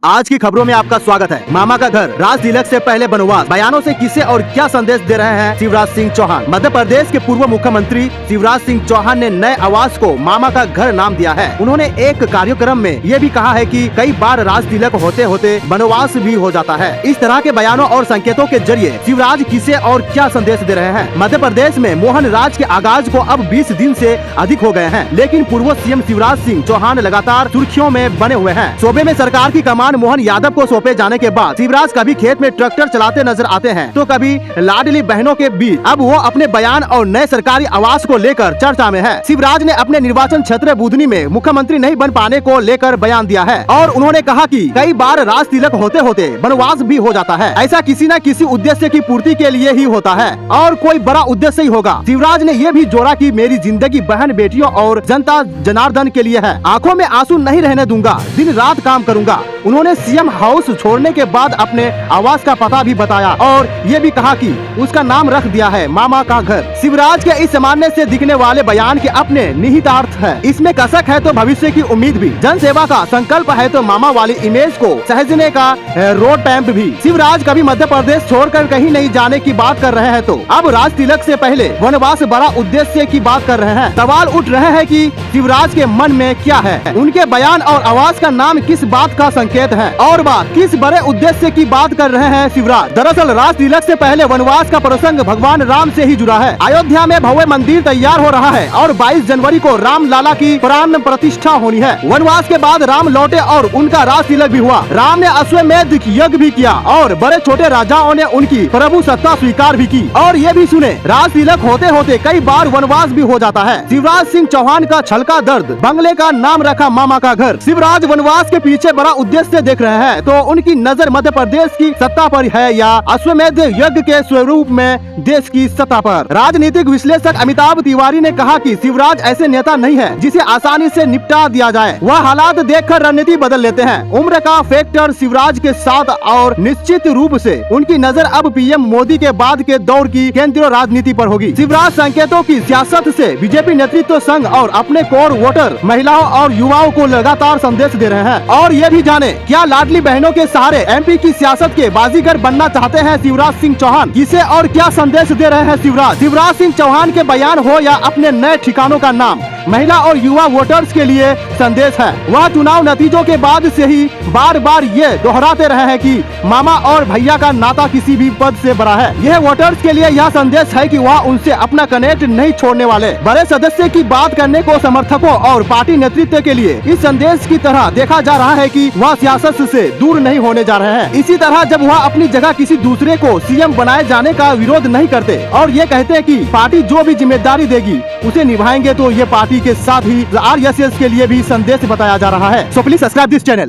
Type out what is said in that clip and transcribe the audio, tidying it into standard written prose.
आज की खबरों में आपका स्वागत है। मामा का घर, राज तिलक से पहले बनवास, बयानों से किसे और क्या संदेश दे रहे हैं शिवराज सिंह चौहान। मध्य प्रदेश के पूर्व मुख्यमंत्री शिवराज सिंह चौहान ने नए आवास को मामा का घर नाम दिया है। उन्होंने एक कार्यक्रम में ये भी कहा है कि कई बार राज तिलक होते होते बनवास भी हो जाता है। इस तरह के बयानों और संकेतों के जरिए शिवराज किसे और क्या संदेश दे रहे हैं। मध्य प्रदेश में मोहन राज के आगाज को अब 20 दिन से अधिक हो गए हैं, लेकिन पूर्व सीएम शिवराज सिंह चौहान लगातार सुर्खियों में बने हुए हैं। सूबे में सरकार की कमान मोहन यादव को सौंपे जाने के बाद शिवराज कभी खेत में ट्रैक्टर चलाते नजर आते हैं तो कभी लाडली बहनों के बीच। अब वो अपने बयान और नए सरकारी आवास को लेकर चर्चा में है। शिवराज ने अपने निर्वाचन क्षेत्र बुधनी में मुख्यमंत्री नहीं बन पाने को लेकर बयान दिया है और उन्होंने कहा कि कई बार राज तिलक होते होते बनवास भी हो जाता है। ऐसा किसी न किसी उद्देश्य की पूर्ति के लिए ही होता है और कोई बड़ा उद्देश्य ही होगा। शिवराज ने ये भी जोड़ा कि मेरी जिंदगी बहन बेटियों और जनता जनार्दन के लिए है। आंखों में आंसू नहीं रहने दूंगा, दिन रात काम करूंगा। उन्होंने सीएम हाउस छोड़ने के बाद अपने आवास का पता भी बताया और ये भी कहा कि उसका नाम रख दिया है मामा का घर। शिवराज के इस सामान्य से दिखने वाले बयान के अपने निहितार्थ है। इसमें कसक है तो भविष्य की उम्मीद भी, जन सेवा का संकल्प है तो मामा वाली इमेज को सहजने का रोड मैप भी। शिवराज कभी मध्य प्रदेश छोड़कर कहीं नहीं जाने की बात कर रहे हैं तो अब राज तिलक से पहले वनवास बड़ा उद्देश्य की बात कर रहे हैं। सवाल उठ रहे हैं कि शिवराज के मन में क्या है। उनके बयान और आवास का नाम किस बात का संकेत है और बात किस बड़े उद्देश्य की बात कर रहे हैं शिवराज। दरअसल राज तिलक से पहले वनवास का प्रसंग भगवान राम से ही जुड़ा है। अयोध्या में भव्य मंदिर तैयार हो रहा है और 22 जनवरी को राम लाला की प्राण प्रतिष्ठा होनी है। वनवास के बाद राम लौटे और उनका राज तिलक भी हुआ। राम ने अश्वमेध यज्ञ भी किया और बड़े छोटे राजाओं ने उनकी प्रभु सत्ता स्वीकार भी की। और ये भी सुने, राज तिलक होते होते कई बार वनवास भी हो जाता है। शिवराज सिंह चौहान का छलका दर्द, बंगले का नाम रखा मामा का घर। शिवराज वनवास के पीछे बड़ा उद्देश्य देख रहे हैं तो उनकी नजर मध्य प्रदेश की सत्ता पर है या अश्वमेध यज्ञ के स्वरूप में देश की सत्ता पर। राजनीतिक विश्लेषक अमिताभ तिवारी ने कहा कि शिवराज ऐसे नेता नहीं है जिसे आसानी से निपटा दिया जाए। वह हालात देखकर रणनीति बदल लेते हैं। उम्र का फैक्टर शिवराज के साथ और निश्चित रूप से उनकी नजर अब पीएम मोदी के बाद के दौर की केंद्रीय राजनीति पर होगी। शिवराज संकेतों की सियासत से बीजेपी नेतृत्व संघ और अपने कोर वोटर महिलाओं और युवाओं को लगातार संदेश दे रहे हैं। और ये भी जाने, क्या लाडली बहनों के सहारे एमपी की सियासत के बाजीगर बनना चाहते हैं शिवराज सिंह चौहान। किसे और क्या संदेश दे रहे हैं शिवराज सिंह चौहान के बयान हो या अपने नए ठिकानों का नाम, महिला और युवा वोटर्स के लिए संदेश है। वह चुनाव नतीजों के बाद से ही बार बार ये दोहराते रहे हैं कि मामा और भैया का नाता किसी भी पद से बड़ा है। यह वोटर्स के लिए यह संदेश है कि वह उनसे अपना कनेक्ट नहीं छोड़ने वाले। बड़े सदस्य की बात करने को समर्थकों और पार्टी नेतृत्व के लिए इस संदेश की तरह देखा जा रहा है कि वह सियासत से दूर नहीं होने जा रहे हैं। इसी तरह जब वह अपनी जगह किसी दूसरे को सीएम बनाए जाने का विरोध नहीं करते और ये कहते हैं कि पार्टी जो भी जिम्मेदारी देगी उसे निभाएंगे, तो ये पार्टी के साथ ही आरएसएस के लिए भी संदेश बताया जा रहा है। So please subscribe this channel.